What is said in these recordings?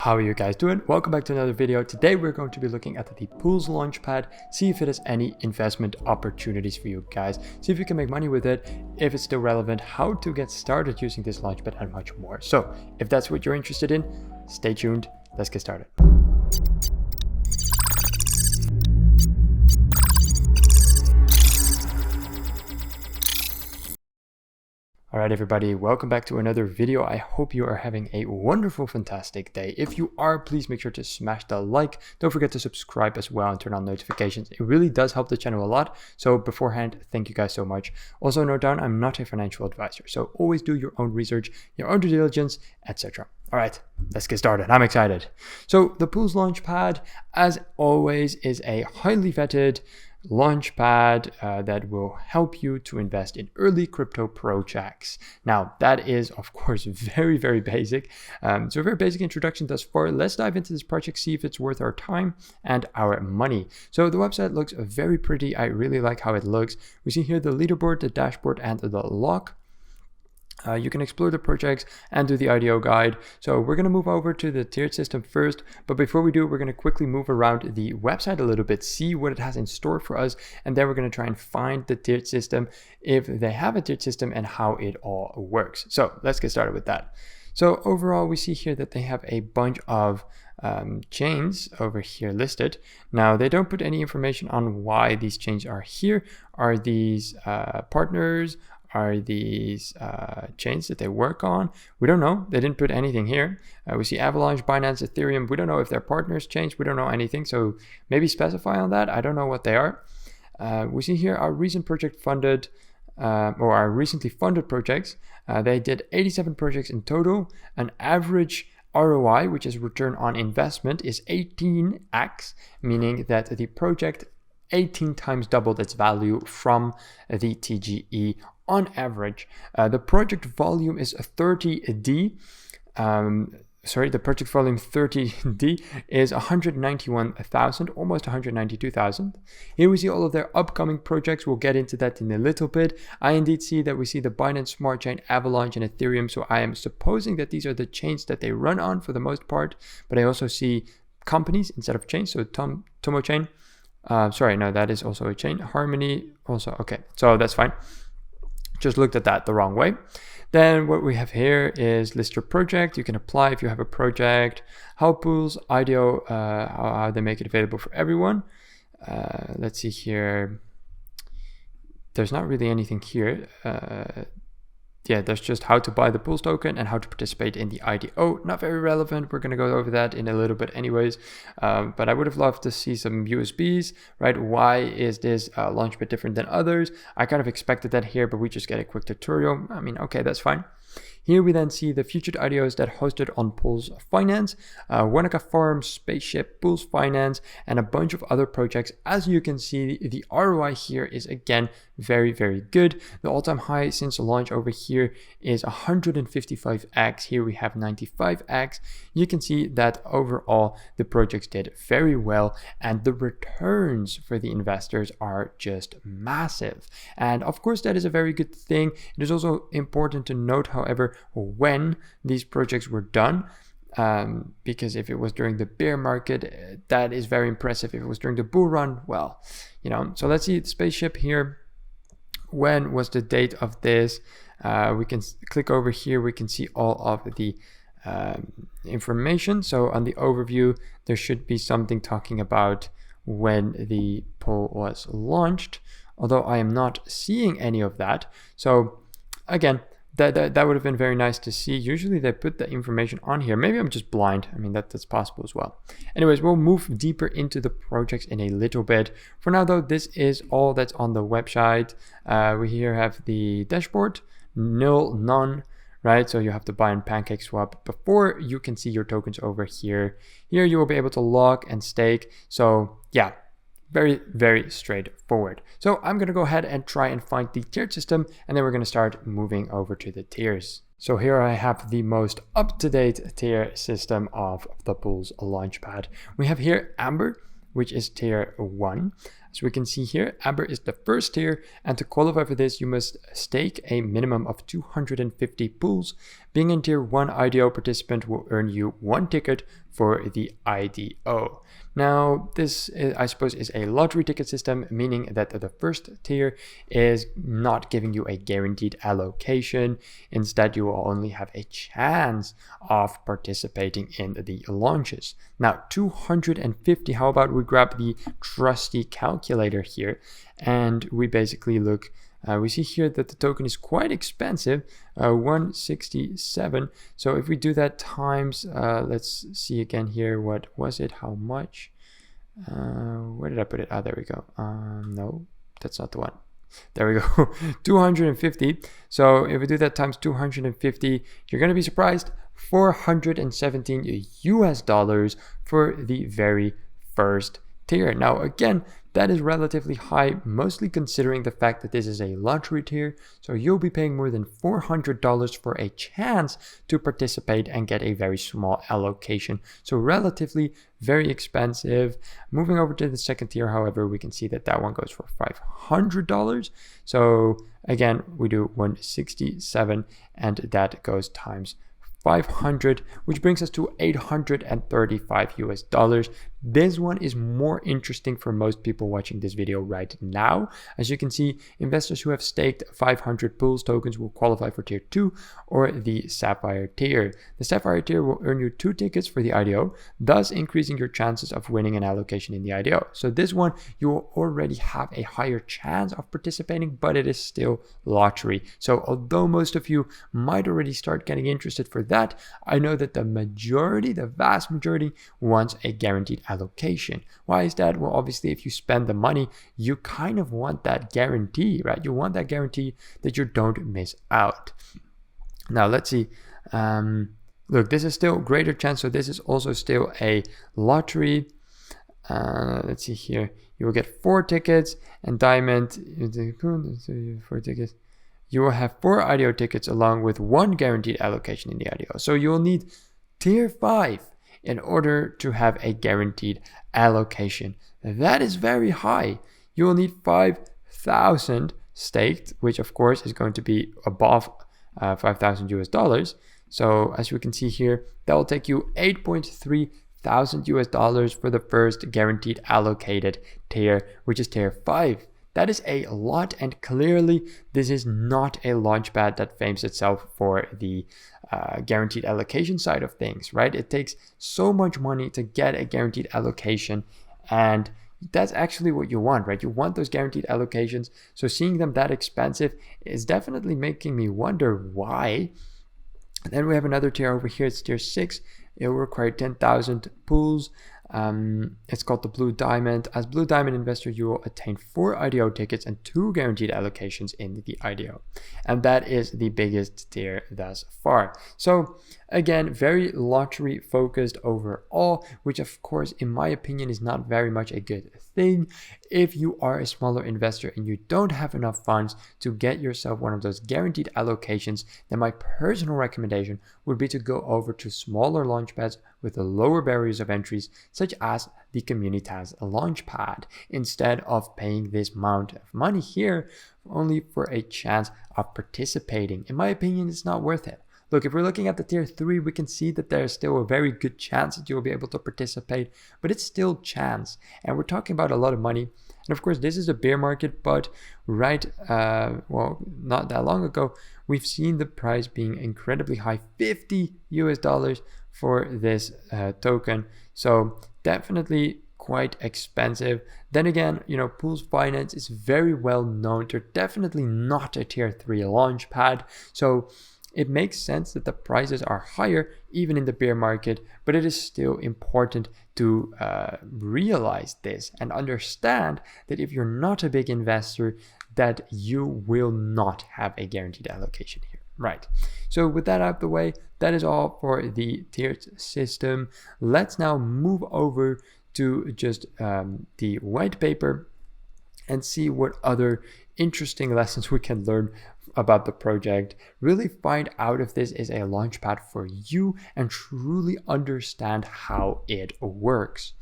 How are you guys doing? Welcome back to another video. Today we're going to be looking at the Poolz Launchpad, see if it has any investment opportunities for you guys, see if you can make money with it, if it's still relevant, how to get started using this Launchpad, and much more. So if that's what you're interested in, stay tuned. Let's get started. All right, everybody, welcome back to another video. I hope you are having a wonderful, fantastic day. If you are, please make sure to smash the like. Don't forget to subscribe as well and turn on notifications. It really does help the channel a lot. So beforehand, thank you guys so much. Also note down, I'm not a financial advisor, so always do your own research, your own due diligence, etc. All right, let's get started. I'm excited. So the Poolz Launchpad, as always, is a highly vetted launchpad that will help you to invest in early crypto projects. Now, that is, of course, very, very basic. So a very basic introduction thus far. Let's dive into this project, see if it's worth our time and our money. So the website looks very pretty. I really like how it looks. We see here the leaderboard, the dashboard, and the log. You can explore the projects and do the IDO guide. So we're going to move over to the tiered system first. But before we do, we're going to quickly move around the website a little bit, see what it has in store for us. And then we're going to try and find the tiered system, if they have a tiered system, and how it all works. So let's get started with that. So overall, we see here that they have a bunch of chains over here listed. Now, they don't put any information on why these chains are here. Are these partners? Are these chains that they work on? We don't know. They didn't put anything here. We see Avalanche, Binance, Ethereum. We don't know if they're partners chains. We don't know anything. So maybe specify on that. I don't know what they are. We see here our recent project funded, or our recently funded projects. They did 87 projects in total. An average ROI, which is return on investment, is 18x, meaning that the project 18 times doubled its value from the TGE on average. The project volume is 30D. The project volume 30D is 191,000, almost 192,000. Here we see all of their upcoming projects. We'll get into that in a little bit. I indeed see that we see the Binance Smart Chain, Avalanche, and Ethereum. So I am supposing that these are the chains that they run on for the most part. But I also see companies instead of chains. So Tomo Chain. No, that is also a chain. Harmony also. Okay, so that's fine. Just looked at that the wrong way. Then what we have here is list your project. You can apply if you have a project. How Poolz, IDO, how they make it available for everyone. Let's see here. There's not really anything here. There's just how to buy the Poolz token and how to participate in the IDO. Not very relevant. We're going to go over that in a little bit anyways. But I would have loved to see some USBs, right? Why is this Launchpad different than others? I kind of expected that here, but we just get a quick tutorial. I mean, okay, that's fine. Here we then see the featured IDOs that hosted on Poolz Finance, Wanaka Farm, Spaceship, Poolz Finance, and a bunch of other projects. As you can see, the ROI here is again very, very good. The all-time high since launch over here is 155x. Here we have 95x. You can see that overall the projects did very well, and the returns for the investors are just massive. And of course, that is a very good thing. It is also important to note, however, when these projects were done, because if it was during the bear market, that is very impressive. If it was during the bull run, well, so let's see the Spaceship here. When was the date of this? We can click over here. We can see all of the information. So on the overview, there should be something talking about when the pool was launched, although I am not seeing any of that. So again, that would have been very nice to see. Usually they put the information on here. Maybe I'm just blind. I mean, that's possible as well. Anyways, we'll move deeper into the projects in a little bit. For now, though, this is all that's on the website. We here have the dashboard, none, right? So you have to buy on PancakeSwap before you can see your tokens over here. Here you will be able to log and stake. So yeah, very, very straightforward. So I'm going to go ahead and try and find the tiered system, and then we're going to start moving over to the tiers. So here I have the most up-to-date tier system of the Poolz Launchpad. We have here Amber, which is tier 1. As we can see here, Amber is the first tier, and to qualify for this, you must stake a minimum of 250 pools. Being in tier 1 IDO participant will earn you 1 ticket for the IDO. Now, this, I suppose, is a lottery ticket system, meaning that the first tier is not giving you a guaranteed allocation. Instead, you will only have a chance of participating in the launches. Now, 250, how about we grab the trusty calculator here, and we basically look. We see here that the token is quite expensive, 167. So if we do that times, let's see again here, what was it, how much? Where did I put it? Ah, there we go. No, that's not the one. There we go, 250. So if we do that times 250, you're gonna be surprised, $417 US for the very first tier. Now again, that is relatively high, mostly considering the fact that this is a lottery tier. So you'll be paying more than $400 for a chance to participate and get a very small allocation. So relatively very expensive. Moving over to the second tier, however, we can see that that one goes for $500. So again, we do 167 and that goes times 500, which brings us to $835 US. This one is more interesting for most people watching this video right now. As you can see, investors who have staked 500 Poolz tokens will qualify for tier 2 or the Sapphire tier. The Sapphire tier will earn you 2 tickets for the IDO, thus increasing your chances of winning an allocation in the IDO. So this one, you will already have a higher chance of participating, but it is still lottery. So although most of you might already start getting interested for that, I know that the majority, the vast majority, wants a guaranteed allocation. Why is that? Well, obviously, if you spend the money, you kind of want that guarantee, right? You want that guarantee that you don't miss out. Now, let's see. Look, this is still greater chance. So this is also still a lottery. Let's see here. You will get 4 tickets and diamond. 4 tickets. You will have 4 IDO tickets along with 1 guaranteed allocation in the IDO. So you will need tier 5 in order to have a guaranteed allocation. That is very high. You will need 5,000 staked, which of course is going to be above 5,000 US. So as we can see here, that will take you 8.3 thousand US for the first guaranteed allocated tier, which is tier 5. That is a lot, and clearly this is not a launchpad that fames itself for the guaranteed allocation side of things, right? It takes so much money to get a guaranteed allocation, and that's actually what you want, right? You want those guaranteed allocations. So seeing them that expensive is definitely making me wonder why. And then we have another tier over here. It's tier 6. It will require 10,000 Poolz. It's called the Blue Diamond. As Blue Diamond investor, you will attain 4 IDO tickets and 2 guaranteed allocations in the IDO. And that is the biggest tier thus far. So again, very lottery focused overall, which of course, in my opinion, is not very much a good thing. If you are a smaller investor and you don't have enough funds to get yourself one of those guaranteed allocations, then my personal recommendation would be to go over to smaller launchpads with the lower barriers of entries, such as the Initial Launchpad, instead of paying this amount of money here only for a chance of participating. In my opinion, it's not worth it. Look, if we're looking at the tier 3, we can see that there's still a very good chance that you'll be able to participate, but it's still chance. And we're talking about a lot of money. And of course, this is a bear market, but well, not that long ago, we've seen the price being incredibly high, $50 US for this token. So definitely quite expensive. Then again, you know, Poolz Finance is very well known. They're definitely not a tier 3 launchpad. So it makes sense that the prices are higher even in the bear market, but it is still important to realize this and understand that if you're not a big investor, that you will not have a guaranteed allocation here. Right. So with that out of the way, that is all for the tiered system. Let's now move over to just the white paper and see what other interesting lessons we can learn about the project. Really find out if this is a launchpad for you and truly understand how it works.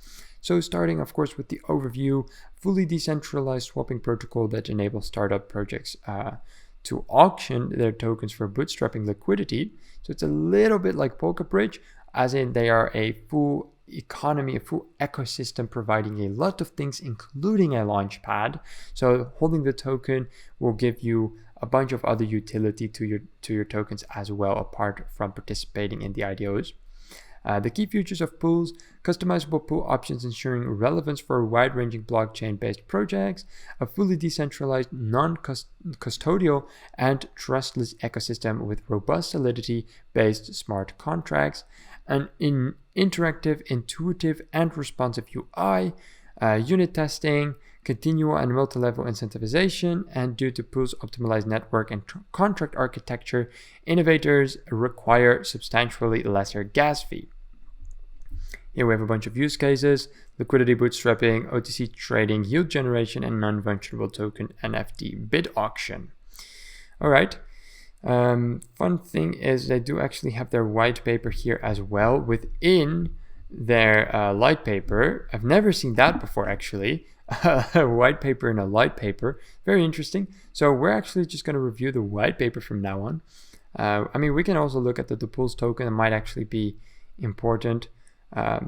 So starting, of course, with the overview, fully decentralized swapping protocol that enables startup projects to auction their tokens for bootstrapping liquidity. So it's a little bit like Polka Bridge. as in they are a full economy, a full ecosystem providing a lot of things, including a launchpad. So holding the token will give you a bunch of other utility to your tokens as well, apart from participating in the IDOs. The key features of Poolz: customizable pool options ensuring relevance for wide-ranging blockchain-based projects, a fully decentralized, non-custodial, and trustless ecosystem with robust solidity-based smart contracts, an interactive, intuitive, and responsive UI, unit testing, continual and multi-level incentivization, and due to Poolz' optimized network and contract architecture, innovators require substantially lesser gas fee. Here we have a bunch of use cases: liquidity bootstrapping, OTC trading, yield generation, and non-fungible token NFT bid auction. All right. Fun thing is they do actually have their white paper here as well within their light paper. I've never seen that before, actually. A white paper and a light paper. Very interesting. So we're actually just going to review the white paper from now on. I mean, we can also look at the Poolz token. It might actually be important.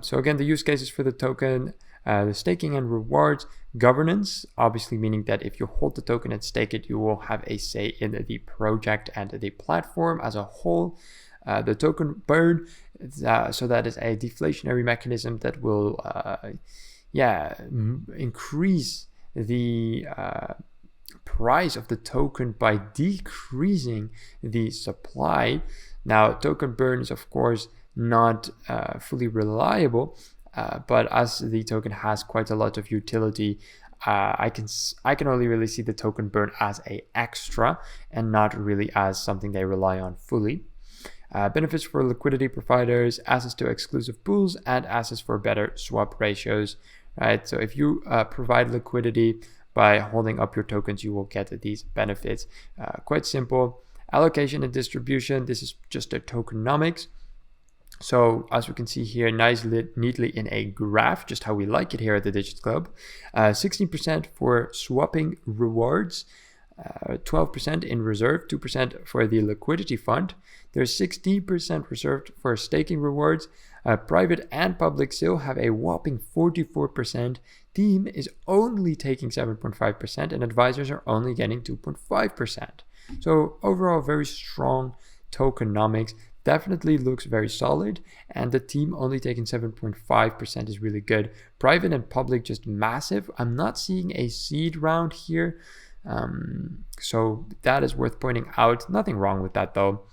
So again, the use cases for the token, the staking and rewards, governance, obviously meaning that if you hold the token and stake it, you will have a say in the project and the platform as a whole. The token burn, so that is a deflationary mechanism that will increase the price of the token by decreasing the supply. Now, token burn is of course not fully reliable, but as the token has quite a lot of utility, I can only really see the token burn as a extra and not really as something they rely on fully. Benefits for liquidity providers, access to exclusive pools, and access for better swap ratios. Right, so if you provide liquidity by holding up your tokens, you will get these benefits. Quite simple. Allocation and distribution, this is just the tokenomics. So as we can see here, neatly in a graph, just how we like it here at the Digits Club. 16% for swapping rewards, 12% in reserve, 2% for the liquidity fund. There's 16% reserved for staking rewards. Private and public sale have a whopping 44%. Team is only taking 7.5%, and advisors are only getting 2.5%. So overall, very strong tokenomics. Definitely looks very solid, and the team only taking 7.5% is really good. Private and public just massive. I'm not seeing a seed round here, so that is worth pointing out. Nothing wrong with that though.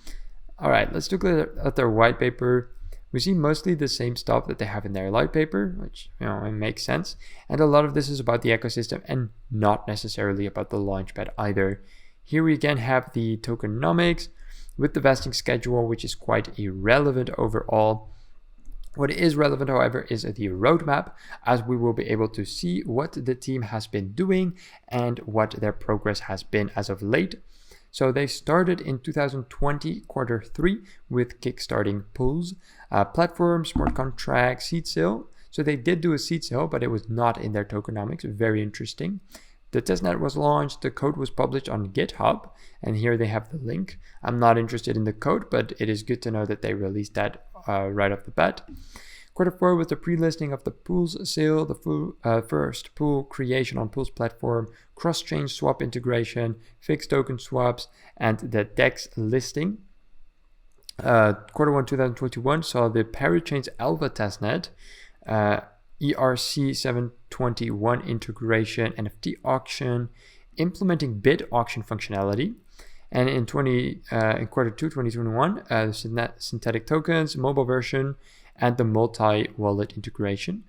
All right, let's look at their white paper. We see mostly the same stuff that they have in their light paper, which, you know, it makes sense. And a lot of this is about the ecosystem and not necessarily about the launchpad either. Here we again have the tokenomics with the vesting schedule, which is quite irrelevant overall. What is relevant, however, is the roadmap, as we will be able to see what the team has been doing and what their progress has been as of late. So they started in 2020, Q3, with kickstarting Poolz, platform, smart contract, seed sale. So they did do a seed sale, but it was not in their tokenomics. Very interesting. The testnet was launched, the code was published on GitHub, and here they have the link. I'm not interested in the code, but it is good to know that they released that right off the bat. Q4 was the pre-listing of the Poolz sale, the first pool creation on Poolz platform, cross-chain swap integration, fixed token swaps, and the DEX listing. Q1 2021 saw the Parachains Alpha testnet, ERC 721 integration, NFT auction, implementing bid auction functionality. And in Q2 2021, synthetic tokens, mobile version, and the multi-wallet integration.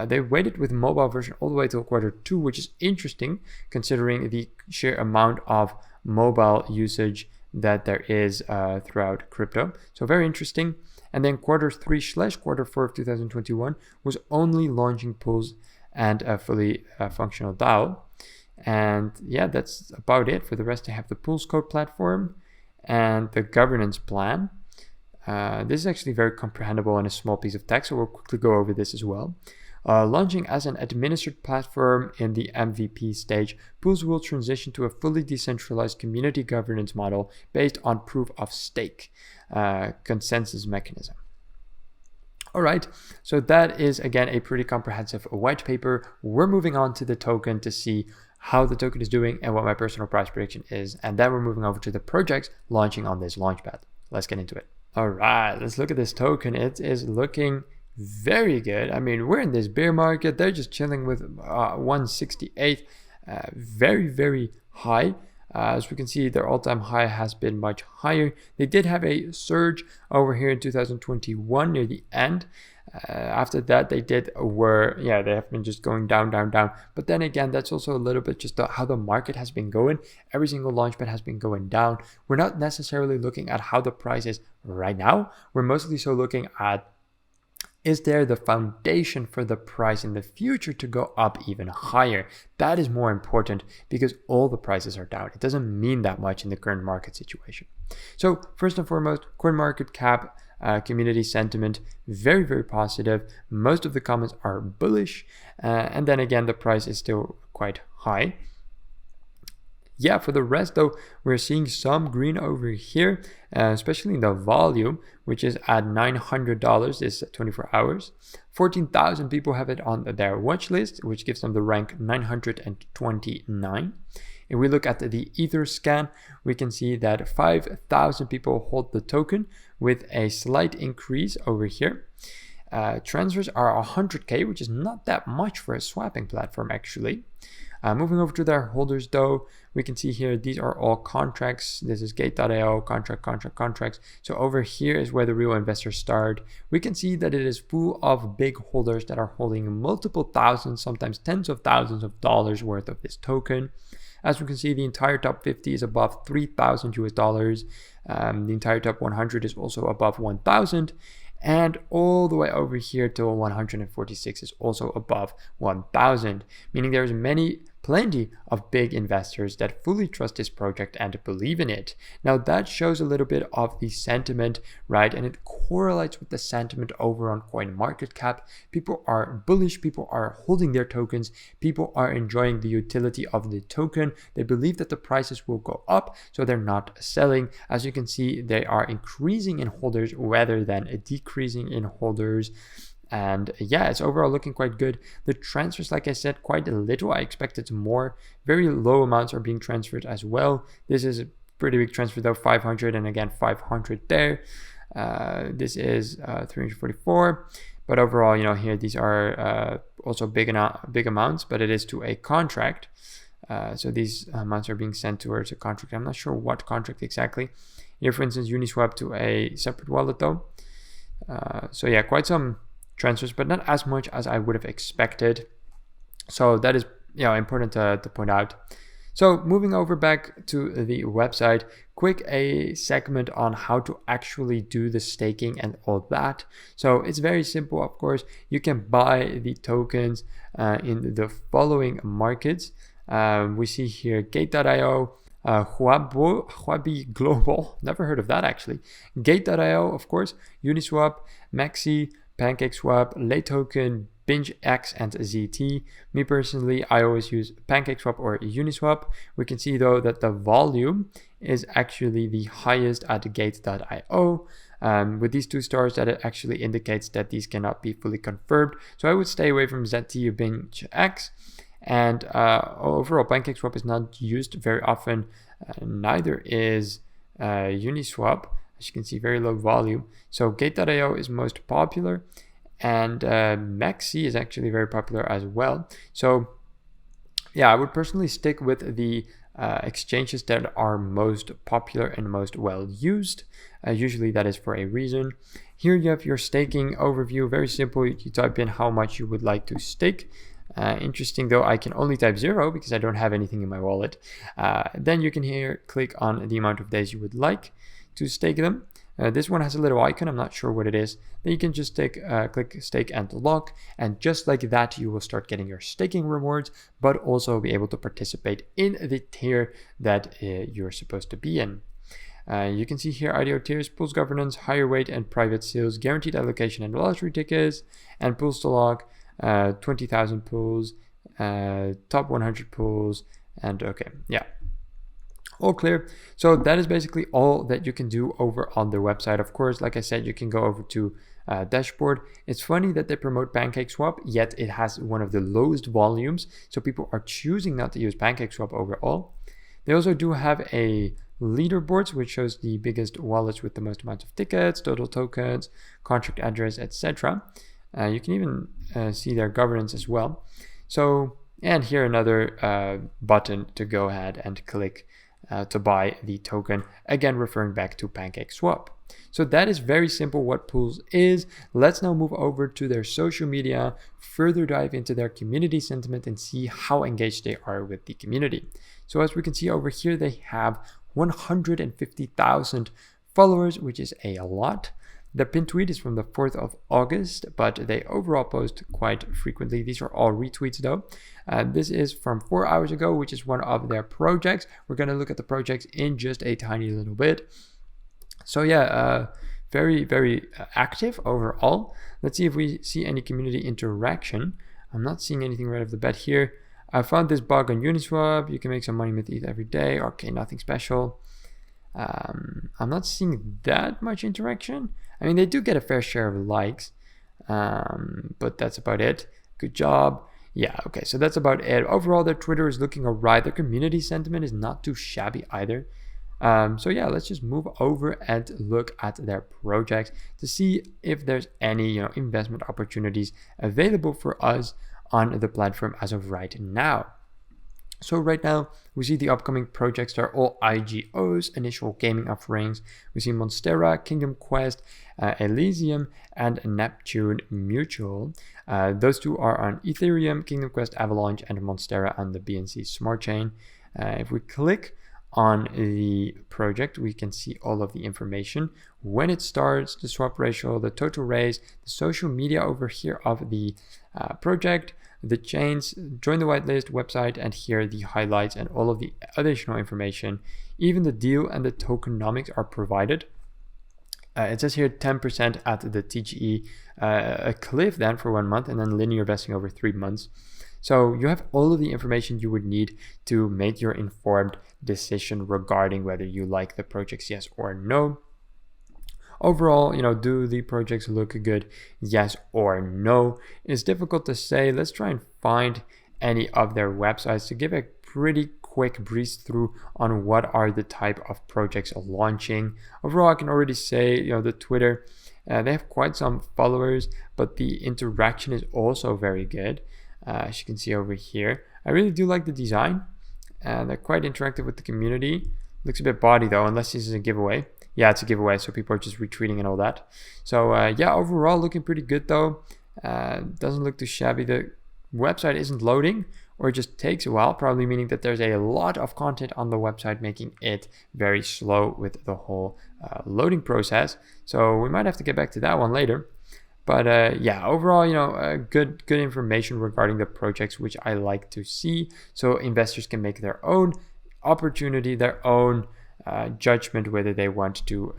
They waited with mobile version all the way till Q2, which is interesting considering the sheer amount of mobile usage that there is throughout crypto. So very interesting. And then Q3/Q4 of 2021 was only launching Poolz and a fully functional DAO. And yeah, that's about it. For the rest, I have the Poolz code platform and the governance plan. This is actually very comprehensible in a small piece of text, so we'll quickly go over this as well. Launching as an administered platform in the MVP stage, Poolz will transition to a fully decentralized community governance model based on proof of stake consensus mechanism. All right, so that is again a pretty comprehensive white paper. We're moving on to the token to see how the token is doing and what my personal price prediction is. And then we're moving over to the projects launching on this launchpad. Let's get into it. All right, let's look at this token. It is looking very good. I mean, we're in this bear market. They're just chilling with 168, very, very high. As we can see, their all-time high has been much higher. They did have a surge over here in 2021 near the end. After that, they have been just going down, down, down. But then again, that's also a little bit just how the market has been going. Every single launchpad has been going down. We're not necessarily looking at how the price is right now. We're mostly so looking at, is there the foundation for the price in the future to go up even higher? That is more important because all the prices are down. It doesn't mean that much in the current market situation. So first and foremost, CoinMarketCap community sentiment, very, very positive. Most of the comments are bullish. And then again, the price is still quite high. Yeah, for the rest though, we're seeing some green over here, especially in the volume, which is at $900 this 24 hours. 14,000 people have it on their watch list, which gives them the rank 929. If we look at the Ethscan, we can see that 5,000 people hold the token with a slight increase over here. Transfers are 100K, which is not that much for a swapping platform actually. Moving over to their holders though, we can see here, these are all contracts. This is gate.io, contracts. So over here is where the real investors start. We can see that it is full of big holders that are holding multiple thousands, sometimes tens of thousands of dollars worth of this token. As we can see, the entire top 50 is above 3,000 US dollars. The entire top 100 is also above 1,000. And all the way over here to 146 is also above 1,000, meaning there's plenty of big investors that fully trust this project and believe in it. Now that shows a little bit of the sentiment, right? And it correlates with the sentiment over on CoinMarketCap. People are bullish, people are holding their tokens, people are enjoying the utility of the token. They believe that the prices will go up, so they're not selling. As you can see, they are increasing in holders rather than decreasing in holders. And yeah, it's overall looking quite good. The transfers, like I said, quite a little. I expected more. Very low amounts are being transferred as well. This is a pretty big transfer though, 500 and again 500 there. This is 344. But overall, here these are also big amounts, but it is to a contract. So these amounts are being sent towards a contract. I'm not sure what contract exactly. Here, for instance, Uniswap to a separate wallet though. So yeah, quite some transfers, but not as much as I would have expected. So that is important to point out. So moving over back to the website, a segment on how to actually do the staking and all that. So it's very simple, of course. You can buy the tokens in the following markets. We see here Gate.io, Huobi Global, never heard of that actually. Gate.io, of course, Uniswap, Maxi, PancakeSwap, LayToken, BingeX, and ZT. Me personally, I always use PancakeSwap or Uniswap. We can see though that the volume is actually the highest at Gate.io. With these 2 stars, that it actually indicates that these cannot be fully confirmed. So I would stay away from ZT or BingeX. And overall, PancakeSwap is not used very often. Neither is Uniswap. As you can see, very low volume. So Gate.io is most popular, and Maxi is actually very popular as well. So yeah, I would personally stick with the exchanges that are most popular and most well used. Usually that is for a reason. Here you have your staking overview. Very simple. You type in how much you would like to stake. Interesting though, I can only type 0 because I don't have anything in my wallet. Then you can here click on the amount of days you would like to stake them. This one has a little icon, I'm not sure what it is. Then you can just click stake and lock, and just like that you will start getting your staking rewards, but also be able to participate in the tier that you're supposed to be in. You can see here IDO tiers, pools governance, higher weight and private sales, guaranteed allocation and lottery tickets, and pools to lock, 20,000 pools, top 100 pools, and okay, yeah. All clear. So that is basically all that you can do over on their website. Of course, like I said, you can go over to dashboard. It's funny that they promote PancakeSwap, yet it has one of the lowest volumes, so people are choosing not to use PancakeSwap overall. They also do have a leaderboards, which shows the biggest wallets with the most amount of tickets, total tokens, contract address, etc. You can even see their governance as well. So, and here another button to go ahead and click to buy the token, again referring back to PancakeSwap. So that is very simple what Poolz is. Let's now move over to their social media, further dive into their community sentiment and see how engaged they are with the community. So as we can see over here, they have 150,000 followers, which is a lot. The pinned tweet is from the 4th of August, but they overall post quite frequently. These are all retweets though. This is from 4 hours ago, which is one of their projects. We're going to look at the projects in just a tiny little bit. So yeah, very, very active overall. Let's see if we see any community interaction. I'm not seeing anything right off the bat here. I found this bug on Uniswap. You can make some money with ETH every day. Okay, nothing special. I'm not seeing that much interaction. I mean, they do get a fair share of likes, but that's about it. Good job. Yeah, okay, so that's about it. Overall, their Twitter is looking alright. Their community sentiment is not too shabby either. So yeah, let's just move over and look at their projects to see if there's any investment opportunities available for us on the platform as of right now. So right now we see the upcoming projects are all IDOs, initial gaming offerings. We see Monstera, Kingdom Quest, Elysium, and Neptune Mutual. Those two are on Ethereum, Kingdom Quest Avalanche, and Monstera on the BNC Smart Chain. If we click on the project, we can see all of the information, when it starts, the swap ratio, the total raise, the social media over here of the project, the chains, join the whitelist website, and here the highlights and all of the additional information. Even the deal and the tokenomics are provided. It says here 10% at the TGE, a cliff then for 1 month, and then linear vesting over 3 months. So you have all of the information you would need to make your informed decision regarding whether you like the projects, yes or no. Overall, do the projects look good, yes or no? It's difficult to say. Let's try and find any of their websites to give a pretty quick breeze through on what are the type of projects launching. Overall, I can already say, the Twitter, they have quite some followers, but the interaction is also very good. As you can see over here, I really do like the design. They're quite interactive with the community. Looks a bit bawdy though, unless this is a giveaway. Yeah, it's a giveaway, so people are just retweeting and all that. So yeah, overall looking pretty good though. Doesn't look too shabby. The website isn't loading, or it just takes a while, probably meaning that there's a lot of content on the website, making it very slow with the whole loading process. So we might have to get back to that one later. But yeah, overall, good information regarding the projects, which I like to see, so investors can make their own opportunity, their own judgment whether they want to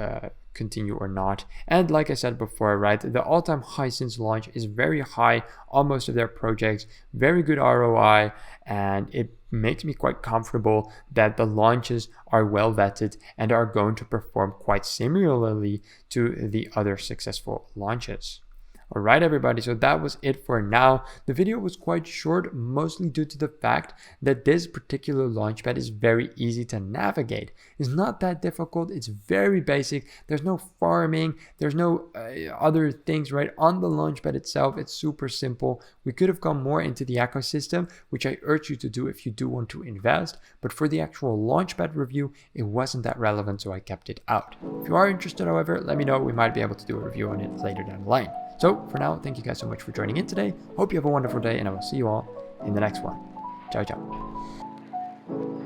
continue or not. And like I said before, right, the all-time high since launch is very high on most of their projects, very good ROI, and it makes me quite comfortable that the launches are well vetted and are going to perform quite similarly to the other successful launches. All right, everybody, so that was it for now. The video was quite short, mostly due to the fact that this particular launchpad is very easy to navigate. It's not that difficult. It's very basic. There's no farming. There's no other things right on the launchpad itself. It's super simple. We could have gone more into the ecosystem, which I urge you to do if you do want to invest. But for the actual launchpad review, it wasn't that relevant, so I kept it out. If you are interested, however, let me know. We might be able to do a review on it later down the line. So for now, thank you guys so much for joining in today. Hope you have a wonderful day, and I will see you all in the next one. Ciao, ciao.